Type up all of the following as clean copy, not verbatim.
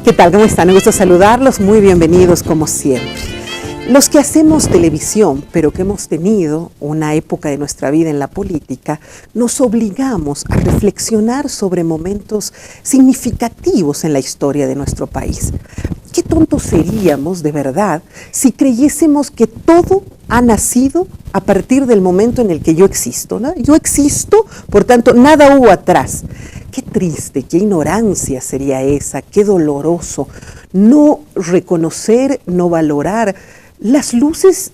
¿Qué tal? ¿Cómo están? Un gusto saludarlos, muy bienvenidos como siempre. Los que hacemos televisión, pero que hemos tenido una época de nuestra vida en la política, nos obligamos a reflexionar sobre momentos significativos en la historia de nuestro país. ¿Qué tontos seríamos, de verdad, si creyésemos que todo ha nacido a partir del momento en el que yo existo, ¿no? Yo existo, por tanto, nada hubo atrás. Qué triste, qué ignorancia sería esa, qué doloroso. No reconocer, no valorar las luces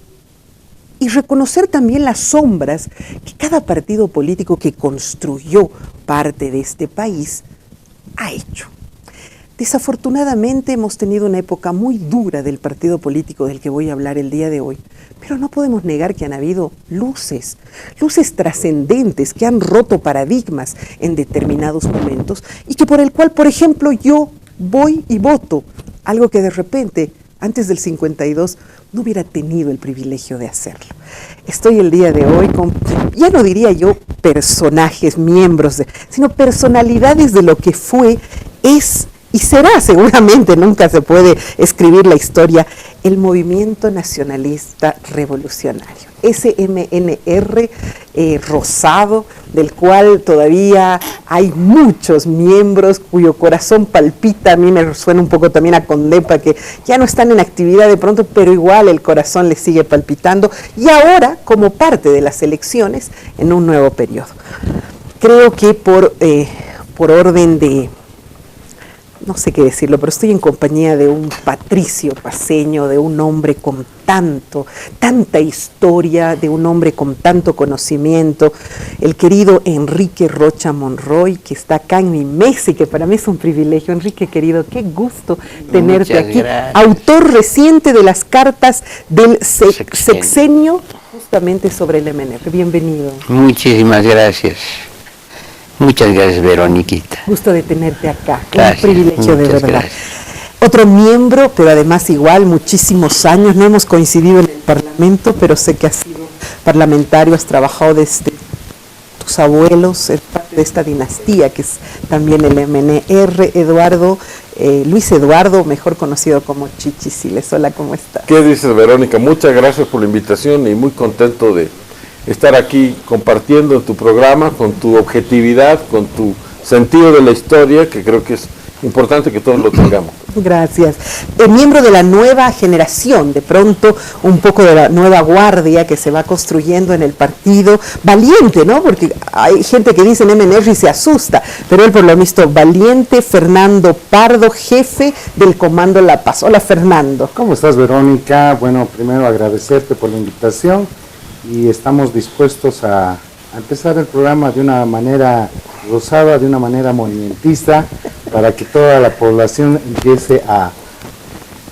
y reconocer también las sombras que cada partido político que construyó parte de este país ha hecho. Desafortunadamente hemos tenido una época muy dura del partido político del que voy a hablar el día de hoy, pero no podemos negar que han habido luces trascendentes que han roto paradigmas en determinados momentos y que por el cual, por ejemplo, yo voy y voto, algo que de repente, antes del 52, no hubiera tenido el privilegio de hacerlo. Estoy el día de hoy con, ya no diría yo personajes, miembros, sino personalidades de lo que fue, es y será, seguramente, nunca se puede escribir la historia, el Movimiento Nacionalista Revolucionario, SMNR rosado, del cual todavía hay muchos miembros cuyo corazón palpita. A mí me suena un poco también a Condepa, que ya no están en actividad de pronto, pero igual el corazón les sigue palpitando, y ahora como parte de las elecciones en un nuevo periodo. Creo que por orden de, no sé qué decirlo, pero estoy en compañía de un patricio paceño, de un hombre con tanta historia, de un hombre con tanto conocimiento, el querido Enrique Rocha Monroy, que está acá en mi mesa y que para mí es un privilegio. Enrique, querido, qué gusto tenerte Muchas aquí. Gracias. Autor reciente de las cartas del sexenio, justamente sobre el MNR. Bienvenido. Muchísimas gracias. Muchas gracias, Veroniquita. Gusto de tenerte acá. Gracias, Un privilegio de verdad. gracias. Otro miembro, pero además igual, muchísimos años, no hemos coincidido en el Parlamento, pero sé que has sido parlamentario, has trabajado desde tus abuelos, es parte de esta dinastía que es también el MNR, Luis Eduardo, mejor conocido como Chichi Siles. Hola, ¿cómo estás? ¿Qué dices, Verónica? Muchas gracias por la invitación y muy contento de estar aquí compartiendo en tu programa, con tu objetividad, con tu sentido de la historia, que creo que es importante que todos lo tengamos. Gracias. Miembro de la nueva generación, de pronto un poco de la nueva guardia que se va construyendo en el partido, valiente, ¿no? Porque hay gente que dice en MNR y se asusta, pero él por lo visto valiente, Fernando Pardo, jefe del Comando La Paz. Hola, Fernando. ¿Cómo estás, Verónica? Bueno, primero agradecerte por la invitación y estamos dispuestos a empezar el programa de una manera rosada, de una manera movimentista, para que toda la población empiece a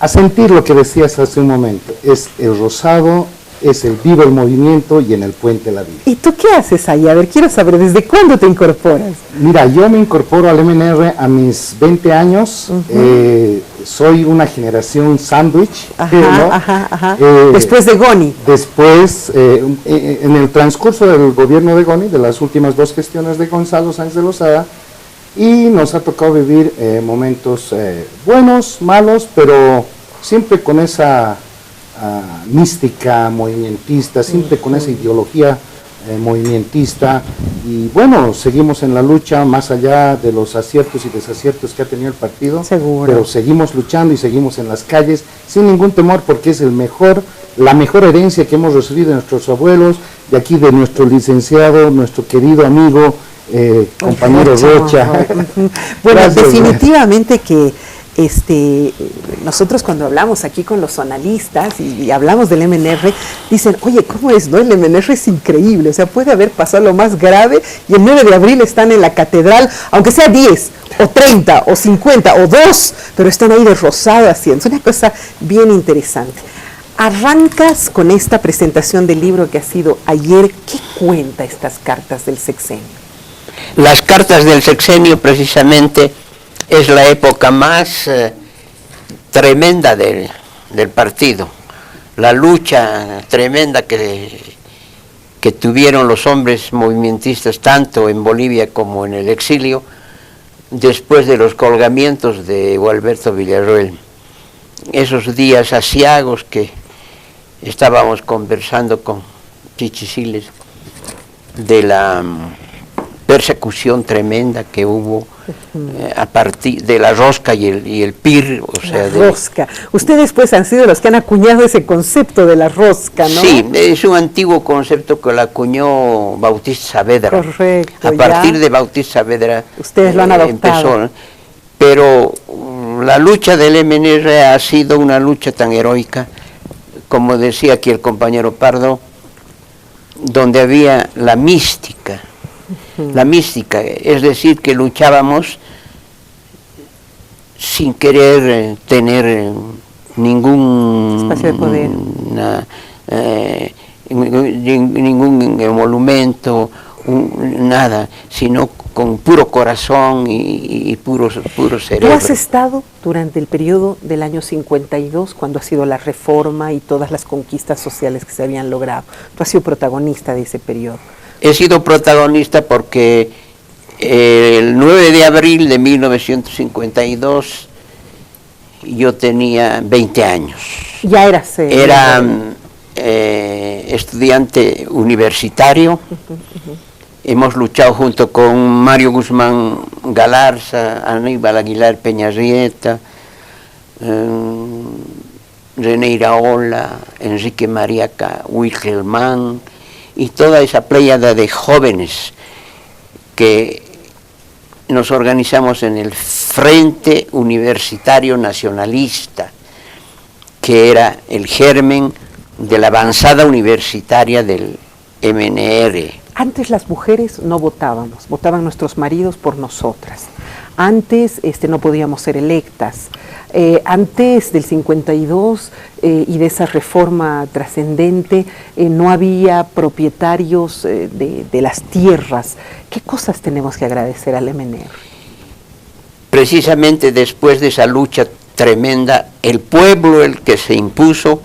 sentir lo que decías hace un momento. Es el rosado, es el vivo el movimiento y en el puente la vida. ¿Y tú qué haces ahí? A ver, quiero saber, ¿desde cuándo te incorporas? Mira, yo me incorporo al MNR a mis 20 años, soy una generación sándwich, ¿no? Después de Goni. Después, en el transcurso del gobierno de Goni, de las últimas dos gestiones de Gonzalo Sáenz de Lozada, y nos ha tocado vivir momentos buenos, malos, pero siempre con esa mística movimentista, siempre con esa ideología movimentista, y bueno, seguimos en la lucha más allá de los aciertos y desaciertos que ha tenido el partido. Seguro. Pero seguimos luchando y seguimos en las calles sin ningún temor, porque es la mejor herencia que hemos recibido de nuestros abuelos, de aquí de nuestro licenciado, nuestro querido amigo, compañero Rocha. Bueno, Gracias, definitivamente que nosotros cuando hablamos aquí con los analistas y hablamos del MNR, dicen, oye, ¿cómo es? ¿No? El MNR es increíble, o sea, puede haber pasado lo más grave y el 9 de abril están en la catedral, aunque sea 10, o 30, o 50, o 2, pero están ahí de rosado haciendo. Es una cosa bien interesante. Arrancas con esta presentación del libro que ha sido ayer. ¿Qué cuenta estas cartas del sexenio? Las cartas del sexenio precisamente es la época más tremenda del partido, la lucha tremenda que tuvieron los hombres movimentistas tanto en Bolivia como en el exilio después de los colgamientos de Gualberto Villarroel. Esos días aciagos que estábamos conversando con Chichi Siles de la persecución tremenda que hubo a partir de la rosca y el PIR, o sea, la rosca. Ustedes pues han sido los que han acuñado ese concepto de la rosca, ¿no? Sí, es un antiguo concepto que lo acuñó Bautista Saavedra. Correcto. A partir de Bautista Saavedra ustedes lo han adoptado. empezó, pero la lucha del MNR ha sido una lucha tan heroica, como decía aquí el compañero Pardo, donde había la mística, es decir, que luchábamos sin querer tener ningún espacio de poder, ningún emolumento, nada, sino con puro corazón y puro cerebro. ¿Tú has estado durante el periodo del año 52, cuando ha sido la reforma y todas las conquistas sociales que se habían logrado? Tú has sido protagonista de ese periodo. He sido protagonista porque el 9 de abril de 1952 yo tenía 20 años. Ya eras... Era estudiante universitario. Hemos luchado junto con Mario Guzmán Galarza, Aníbal Aguilar Peñarrieta, René Iraola, Enrique Mariaca Wilhelmán, y toda esa pléyada de jóvenes que nos organizamos en el Frente Universitario Nacionalista, que era el germen de la avanzada universitaria del MNR. Antes las mujeres no votábamos, votaban nuestros maridos por nosotras. Antes no podíamos ser electas. Antes del 52 y de esa reforma trascendente no había propietarios de las tierras. ¿Qué cosas tenemos que agradecer al MNR? Precisamente después de esa lucha tremenda, el pueblo el que se impuso,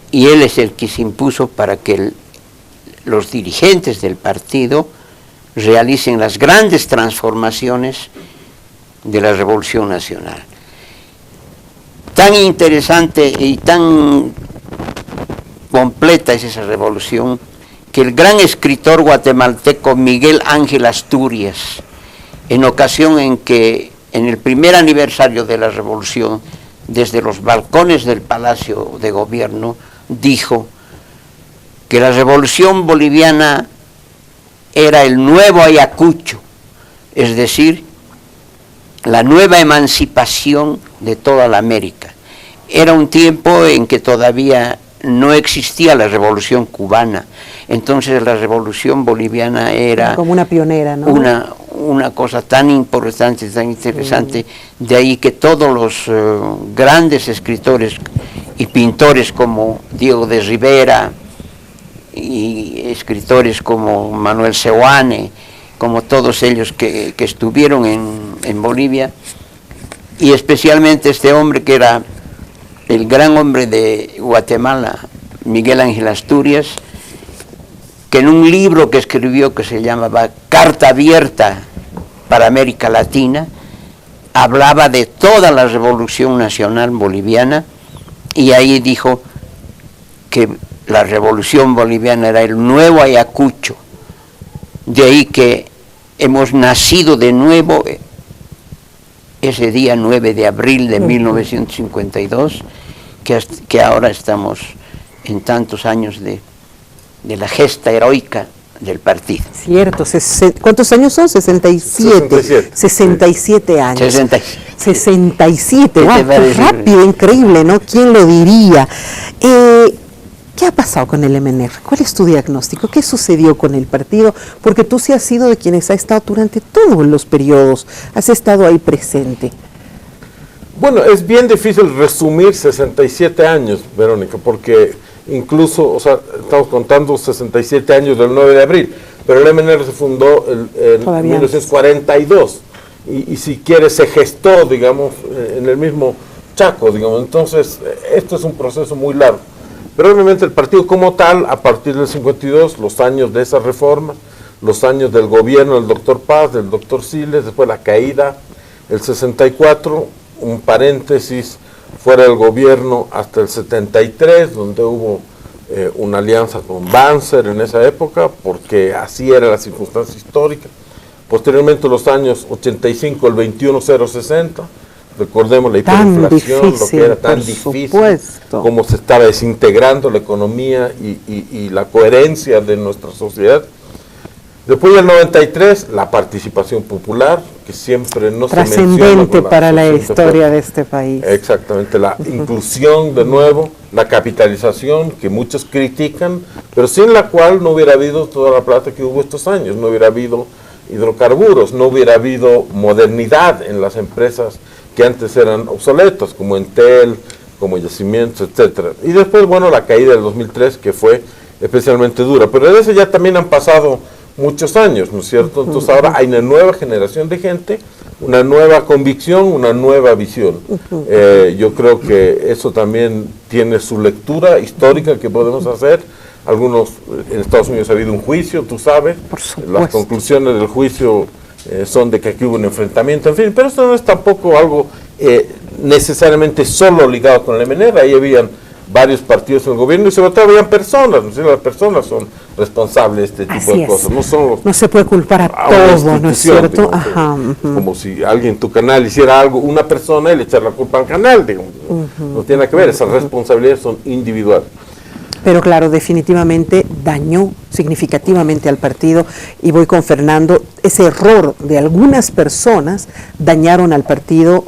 y él es el que se impuso para que los dirigentes del partido realicen las grandes transformaciones de la Revolución Nacional. Tan interesante y tan completa es esa revolución que el gran escritor guatemalteco Miguel Ángel Asturias, en ocasión en que en el primer aniversario de la revolución, desde los balcones del Palacio de Gobierno, dijo que la revolución boliviana era el nuevo Ayacucho, es decir, la nueva emancipación de toda la América. Era un tiempo en que todavía no existía la revolución cubana, entonces la revolución boliviana era como una pionera, ¿no? Una cosa tan importante, tan interesante, de ahí que todos los grandes escritores y pintores como Diego de Rivera y escritores como Manuel Seoane, como todos ellos que estuvieron en Bolivia, y especialmente este hombre que era el gran hombre de Guatemala, Miguel Ángel Asturias, que en un libro que escribió que se llamaba Carta Abierta para América Latina, hablaba de toda la revolución nacional boliviana, y ahí dijo que la revolución boliviana era el nuevo Ayacucho. De ahí que hemos nacido de nuevo ese día 9 de abril de 1952, que ahora estamos en tantos años de la gesta heroica del partido. Cierto, ¿cuántos años son? 67. 67 años. 67, wow, qué rápido, increíble, ¿no? ¿Quién lo diría? ¿Qué ha pasado con el MNR? ¿Cuál es tu diagnóstico? ¿Qué sucedió con el partido? Porque tú sí has sido de quienes ha estado durante todos los periodos, has estado ahí presente. Bueno, es bien difícil resumir 67 años, Verónica, porque incluso, o sea, estamos contando 67 años del 9 de abril, pero el MNR se fundó en 1942 y si quieres se gestó, digamos, en el mismo Chaco, digamos. Entonces, esto es un proceso muy largo. Pero obviamente el partido como tal, a partir del 52, los años de esa reforma, los años del gobierno del doctor Paz, del doctor Siles, después la caída, el 64, un paréntesis, fuera del gobierno hasta el 73, donde hubo una alianza con Banzer en esa época, porque así era la circunstancia histórica. Posteriormente, los años 85, el 21060, recordemos la hiperinflación, lo que era tan difícil, cómo se estaba desintegrando la economía y la coherencia de nuestra sociedad. Después del 93, la participación popular, que siempre no se menciona. Trascendente para la historia de este país. Exactamente, la inclusión de nuevo, la capitalización, que muchos critican, pero sin la cual no hubiera habido toda la plata que hubo estos años, no hubiera habido hidrocarburos, no hubiera habido modernidad en las empresas que antes eran obsoletas, como Entel, como Yacimientos, etcétera. Y después, bueno, la caída del 2003, que fue especialmente dura, pero de eso ya también han pasado muchos años, ¿no es cierto? Entonces ahora hay una nueva generación de gente, una nueva convicción, una nueva visión. Yo creo que eso también tiene su lectura histórica que podemos hacer. Algunos, en Estados Unidos ha habido un juicio, tú sabes, las conclusiones del juicio son de que aquí hubo un enfrentamiento, en fin, pero esto no es tampoco algo necesariamente solo ligado con el MNR, ahí habían varios partidos en el gobierno y sobre todo habían personas, ¿no? Las personas son responsables de este tipo de cosas, no se puede culpar a todo, ¿no es cierto? Como si alguien en tu canal hiciera algo, una persona, y le echar la culpa al canal, digamos, no tiene nada que ver, esas responsabilidades son individuales. Pero claro, definitivamente dañó significativamente al partido, y voy con Fernando, ese error de algunas personas dañaron al partido,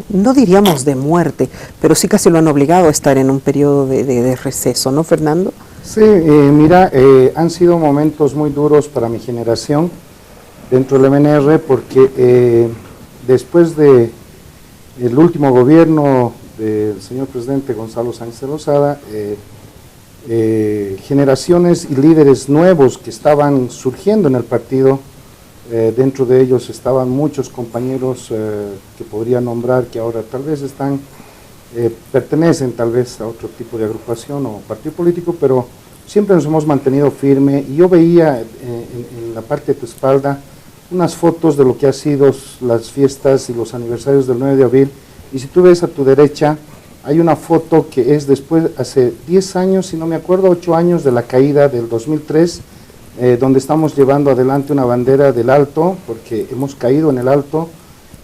no diríamos de muerte, pero sí casi lo han obligado a estar en un periodo de receso, ¿no, Fernando? Sí, mira, han sido momentos muy duros para mi generación dentro del MNR, porque después de el último gobierno del señor presidente Gonzalo Sánchez de Lozada, generaciones y líderes nuevos que estaban surgiendo en el partido, dentro de ellos estaban muchos compañeros que podría nombrar, que ahora tal vez están, pertenecen tal vez a otro tipo de agrupación o partido político, pero siempre nos hemos mantenido firme, y yo veía en la parte de tu espalda unas fotos de lo que ha sido las fiestas y los aniversarios del 9 de abril, y si tú ves a tu derecha, hay una foto que es después, hace 10 años, si no me acuerdo, 8 años de la caída del 2003, donde estamos llevando adelante una bandera del Alto, porque hemos caído en el Alto,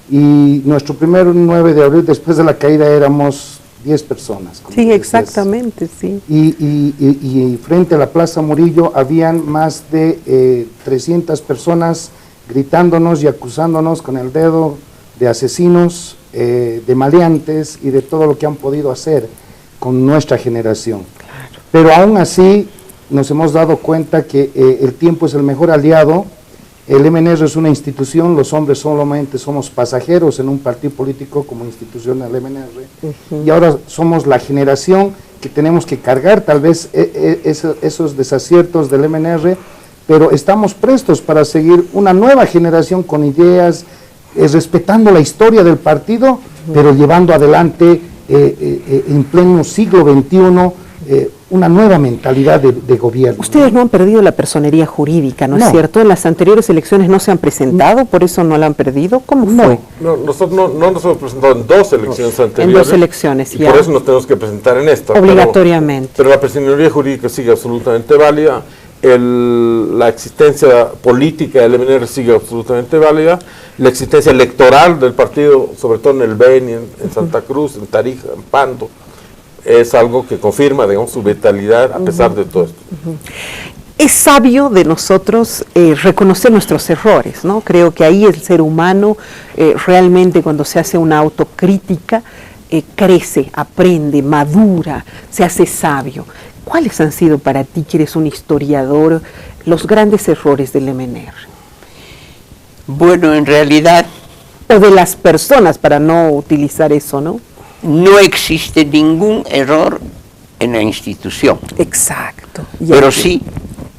y nuestro primer 9 de abril, después de la caída, éramos 10 personas. Sí, exactamente, sí. Y frente a la Plaza Murillo habían más de 300 personas gritándonos y acusándonos con el dedo de asesinos, de maleantes y de todo lo que han podido hacer con nuestra generación. Claro. Pero aún así nos hemos dado cuenta que el tiempo es el mejor aliado. El MNR es una institución, los hombres solamente somos pasajeros en un partido político como institución del MNR, y ahora somos la generación que tenemos que cargar tal vez esos desaciertos del MNR, pero estamos prestos para seguir una nueva generación con ideas, respetando la historia del partido, pero llevando adelante en pleno siglo XXI una nueva mentalidad de gobierno. Ustedes no han perdido la personería jurídica, ¿no es cierto? En las anteriores elecciones no se han presentado, por eso no la han perdido. ¿Cómo fue? No, nosotros no nos hemos presentado en 2 elecciones anteriores. En 2 elecciones, y por eso nos tenemos que presentar en esta. Obligatoriamente. Pero la personería jurídica sigue absolutamente válida. La existencia política del MNR sigue absolutamente válida, la existencia electoral del partido, sobre todo en el Beni, en Santa Cruz, en Tarija, en Pando, es algo que confirma, digamos, su vitalidad a pesar de todo esto. Es sabio de nosotros reconocer nuestros errores, ¿no? Creo que ahí el ser humano realmente, cuando se hace una autocrítica, crece, aprende, madura, se hace sabio. ¿Cuáles han sido para ti, que eres un historiador, los grandes errores del MNR? Bueno, en realidad... O de las personas, para no utilizar eso, ¿no? No existe ningún error en la institución. Exacto. Pero sí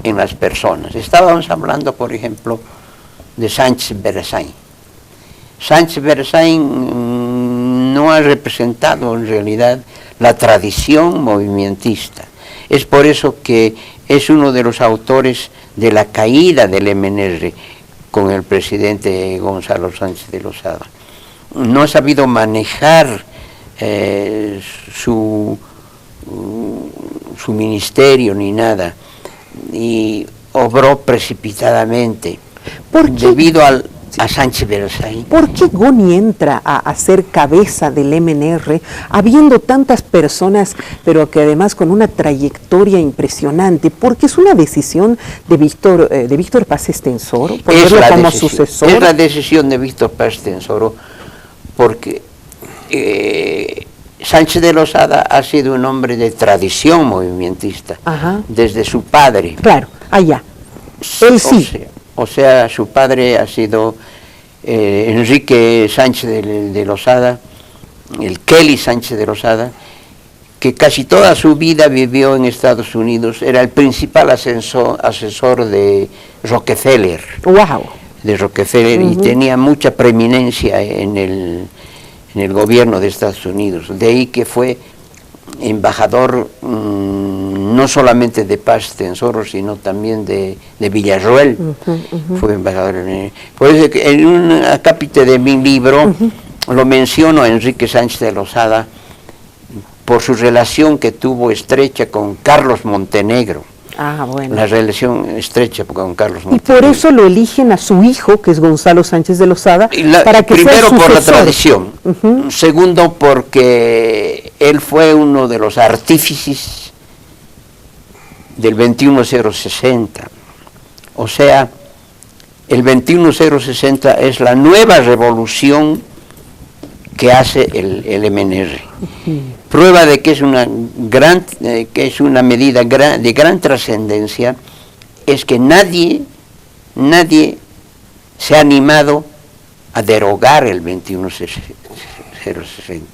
en las personas. Estábamos hablando, por ejemplo, de Sánchez Berezain. Sánchez Berezain no ha representado en realidad la tradición movimentista. Es por eso que es uno de los autores de la caída del MNR con el presidente Gonzalo Sánchez de Lozada. No ha sabido manejar su ministerio ni nada, y obró precipitadamente debido a Sánchez Berzay. ¿Por qué Goni entra a ser cabeza del MNR, habiendo tantas personas, pero que además con una trayectoria impresionante? Porque es una decisión de Víctor Paz Estenssoro, ponerlo como sucesor. Es la decisión de Víctor Paz Estenssoro, porque Sánchez de Lozada ha sido un hombre de tradición movimentista, desde su padre. Claro, allá. Él sí. O sea, su padre ha sido Enrique Sánchez de Lozada, el Kelly Sánchez de Lozada, que casi toda su vida vivió en Estados Unidos, era el principal asesor de Rockefeller. ¡Wow! De Rockefeller, y tenía mucha preeminencia en el gobierno de Estados Unidos. De ahí que fue embajador no solamente de Paz Estenssoro, sino también de Villarroel. Fue embajador. Por eso que en un acápite de mi libro lo menciono a Enrique Sánchez de Lozada por su relación que tuvo estrecha con Carlos Montenegro. Bueno. La relación estrecha con Carlos Montenegro. Y por eso lo eligen a su hijo, que es Gonzalo Sánchez de Lozada, para que primero sea por la sucesor. tradición, segundo porque él fue uno de los artífices del 21060. O sea, el 21060 es la nueva revolución que hace el MNR. Prueba de que es una medida de gran trascendencia es que nadie se ha animado a derogar el 21060.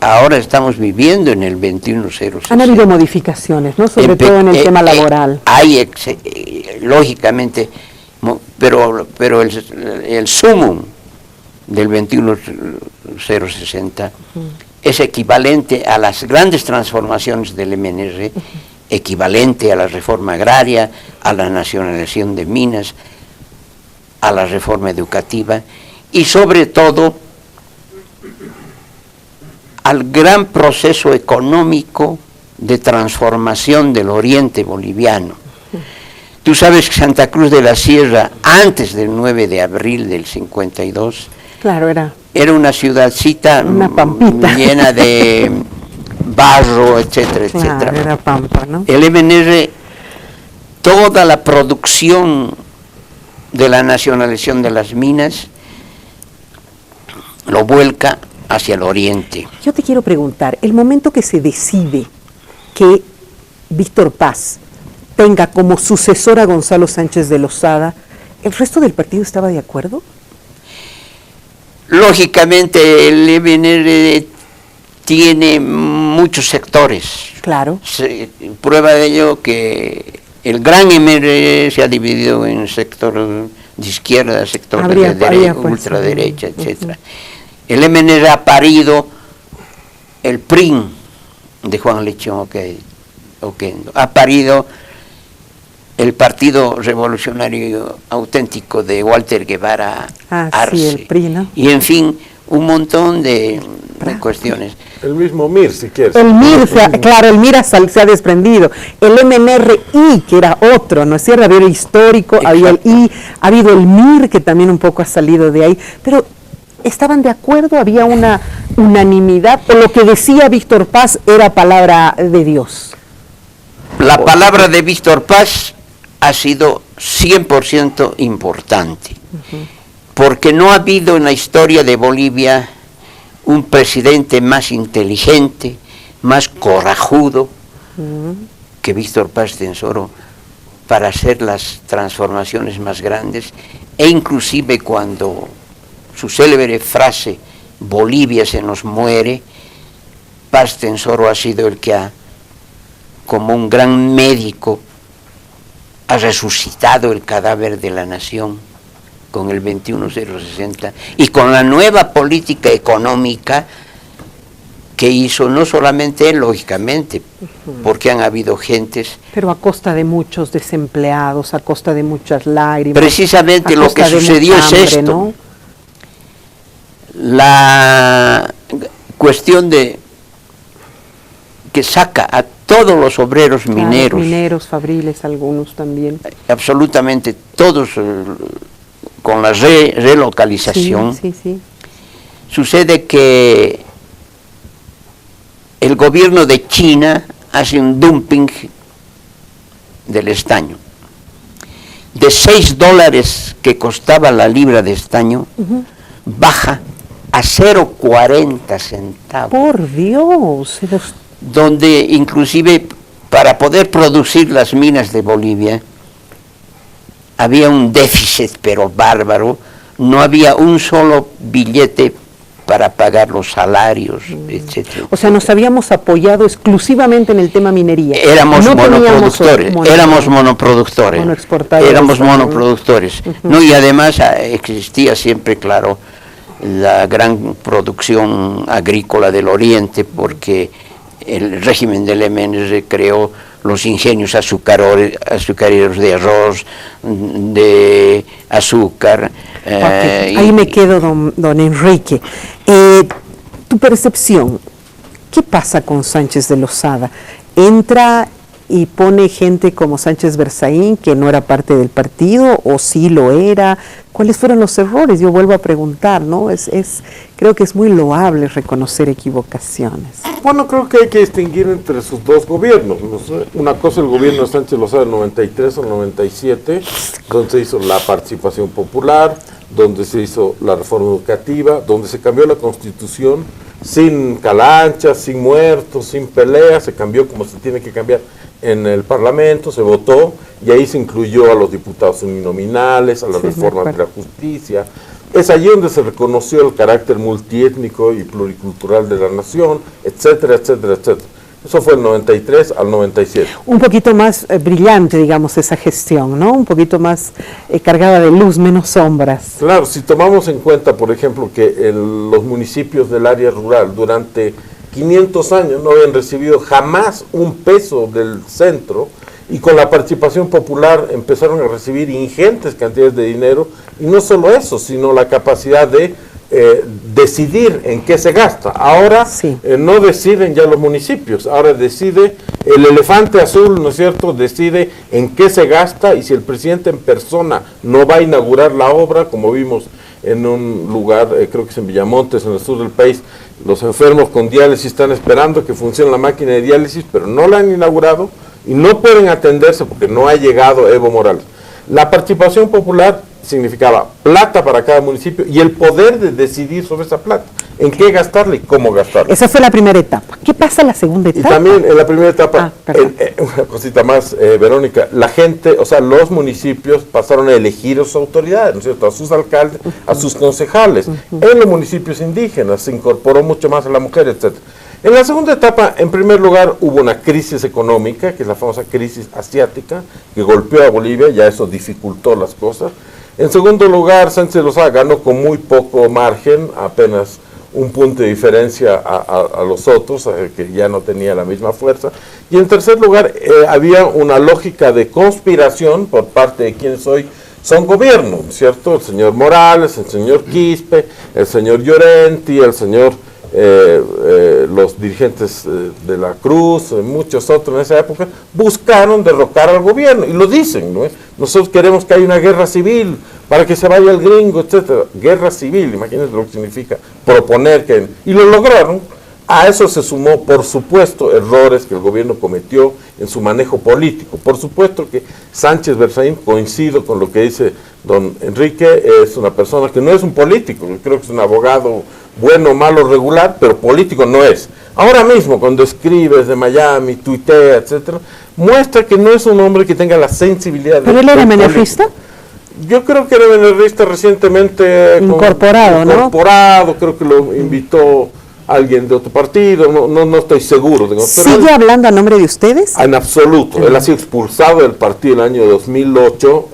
Ahora estamos viviendo en el 21060. Han habido modificaciones, ¿no? Sobre todo en el tema laboral. Hay, lógicamente, pero el sumum del 21060 es equivalente a las grandes transformaciones del MNR, equivalente a la reforma agraria, a la nacionalización de minas, a la reforma educativa y sobre todo al gran proceso económico de transformación del oriente boliviano. Tú sabes que Santa Cruz de la Sierra, antes del 9 de abril del 52, claro, era una ciudadcita, una pampita, llena de barro, etcétera, etcétera. Claro, era pampa, ¿no? El MNR, toda la producción de la nacionalización de las minas, lo vuelca hacia el oriente. Yo te quiero preguntar, el momento que se decide que Víctor Paz tenga como sucesor a Gonzalo Sánchez de Lozada, ¿el resto del partido estaba de acuerdo? Lógicamente el MNR tiene muchos sectores. Claro. Prueba de ello que el gran MNR se ha dividido en sector de izquierda, sector de derecha, ultraderecha, etcétera. El MNR ha parido el PRIN de Juan Lechón Oquendo, ha parido el Partido Revolucionario Auténtico de Walter Guevara Arce, sí, el PRI, ¿no? Y en fin, un montón de cuestiones. El mismo MIR, si quieres. El MIR, claro, el MIR se ha desprendido. El MNRI, que era otro, ¿no es cierto? Había el histórico, exacto. Había el I, ha habido el MIR, que también un poco ha salido de ahí. Pero, ¿estaban de acuerdo? ¿Había una unanimidad? ¿O lo que decía Víctor Paz era palabra de Dios? La palabra de Víctor Paz ha sido 100% importante, porque no ha habido en la historia de Bolivia un presidente más inteligente, más corajudo que Víctor Paz Estenssoro para hacer las transformaciones más grandes, e inclusive cuando su célebre frase "Bolivia se nos muere", Paz Estenssoro ha sido el que ha, como un gran médico, ha resucitado el cadáver de la nación con el 21060 y con la nueva política económica que hizo, no solamente él, lógicamente, porque han habido gentes. Pero a costa de muchos desempleados, a costa de muchas lágrimas. Precisamente lo que sucedió es esto. ¿No? La cuestión de que saca a todos los obreros mineros. Mineros, fabriles, algunos también. Absolutamente todos con la relocalización. Sí. Sucede que el gobierno de China hace un dumping del estaño. De $6 que costaba la libra de estaño, baja a 0,40 centavos. ¡Por Dios! Donde inclusive para poder producir las minas de Bolivia había un déficit pero bárbaro, no había un solo billete para pagar los salarios, etcétera. O sea, nos habíamos apoyado exclusivamente en el tema minería. Éramos monoproductores, éramos monoproductores. ¿No? Y además existía siempre, claro, la gran producción agrícola del Oriente, porque el régimen de Leménez creó los ingenios azucareros de arroz, de azúcar. Ahí me quedo, don Enrique. Tu percepción, ¿qué pasa con Sánchez de Lozada? ¿Entra y pone gente como Sánchez Berzaín, que no era parte del partido, o sí lo era? ¿Cuáles fueron los errores? Yo vuelvo a preguntar, ¿no? Creo que es muy loable reconocer equivocaciones. Bueno, creo que hay que distinguir entre sus dos gobiernos. Una cosa, el gobierno de Sánchez Lozada del 93 al 97, donde se hizo la participación popular, donde se hizo la reforma educativa, donde se cambió la Constitución sin calanchas, sin muertos, sin peleas, se cambió como se tiene que cambiar en el Parlamento, se votó y ahí se incluyó a los diputados uninominales, a la reforma de la justicia. Es allí donde se reconoció el carácter multiétnico y pluricultural de la nación, etcétera, etcétera, etcétera. Eso fue el 93 al 97. Un poquito más brillante, digamos, esa gestión, ¿no? Un poquito más cargada de luz, menos sombras. Claro, si tomamos en cuenta, por ejemplo, que los municipios del área rural durante 500 años no habían recibido jamás un peso del centro, y con la participación popular empezaron a recibir ingentes cantidades de dinero, y no solo eso, sino la capacidad de decidir en qué se gasta. Ahora no deciden ya los municipios, ahora decide el elefante azul, ¿no es cierto?, decide en qué se gasta, y si el presidente en persona no va a inaugurar la obra, como vimos en un lugar, creo que es en Villamontes, en el sur del país, los enfermos con diálisis están esperando que funcione la máquina de diálisis, pero no la han inaugurado y no pueden atenderse porque no ha llegado Evo Morales. La participación popular significaba plata para cada municipio y el poder de decidir sobre esa plata, en qué gastarla y cómo gastarla. Esa fue la primera etapa. ¿Qué pasa en la segunda etapa? Y también en la primera etapa, una cosita más, Verónica, la gente, o sea, los municipios pasaron a elegir a sus autoridades, ¿no es cierto?, a sus alcaldes, a sus concejales. En los municipios indígenas se incorporó mucho más a la mujer, etcétera. En la segunda etapa, en primer lugar, hubo una crisis económica, que es la famosa crisis asiática, que golpeó a Bolivia, ya eso dificultó las cosas. En segundo lugar, Sánchez Lozada ganó con muy poco margen, apenas un punto de diferencia a los otros, que ya no tenía la misma fuerza. Y en tercer lugar, había una lógica de conspiración por parte de quienes hoy son gobierno, ¿cierto? El señor Morales, el señor Quispe, el señor Llorenti, el señor... los dirigentes de la Cruz, muchos otros en esa época, buscaron derrocar al gobierno, y lo dicen, ¿no? Nosotros queremos que haya una guerra civil para que se vaya el gringo, etcétera. Guerra civil, imagínense lo que significa proponer que... Y lo lograron. A eso se sumó, por supuesto, errores que el gobierno cometió en su manejo político. Por supuesto que Sánchez Berzaín, coincido con lo que dice don Enrique, es una persona que no es un político, creo que es un abogado bueno, malo, regular, pero político no es. Ahora mismo, cuando escribe desde Miami, tuitea, etcétera, muestra que no es un hombre que tenga la sensibilidad. ¿Pero él era menefrista? Yo creo que era menefrista recientemente incorporado, ¿no? Incorporado, creo que lo invitó alguien de otro partido, no estoy seguro. ¿Sigue hablando a nombre de ustedes? En absoluto. Él ha sido expulsado del partido en el año 2008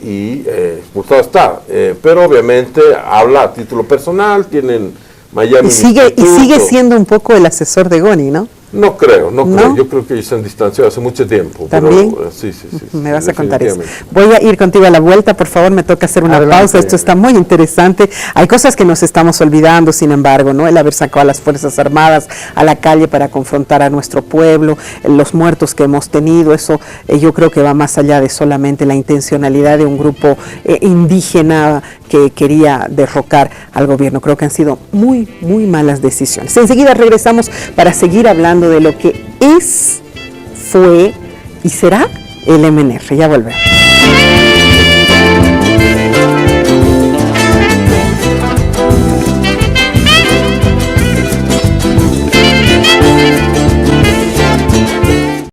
y expulsado está. Pero obviamente habla a título personal, tienen Miami. Y sigue Instituto. siendo un poco el asesor de Goni, ¿no? No creo, no ¿No? creo. Yo creo que ellos se han distanciado hace mucho tiempo. ¿También? Pero, sí. Me vas a contar eso. definitivamente. Voy a ir contigo a la vuelta, por favor, me toca hacer una Adelante. pausa. Esto está muy interesante. Hay cosas que nos estamos olvidando, sin embargo, ¿no? El haber sacado a las Fuerzas Armadas a la calle para confrontar a nuestro pueblo, los muertos que hemos tenido, eso yo creo que va más allá de solamente la intencionalidad de un grupo indígena que quería derrocar al gobierno. Creo que han sido muy malas decisiones. Enseguida regresamos para seguir hablando de lo que es, fue y será el MNR. Ya volvemos.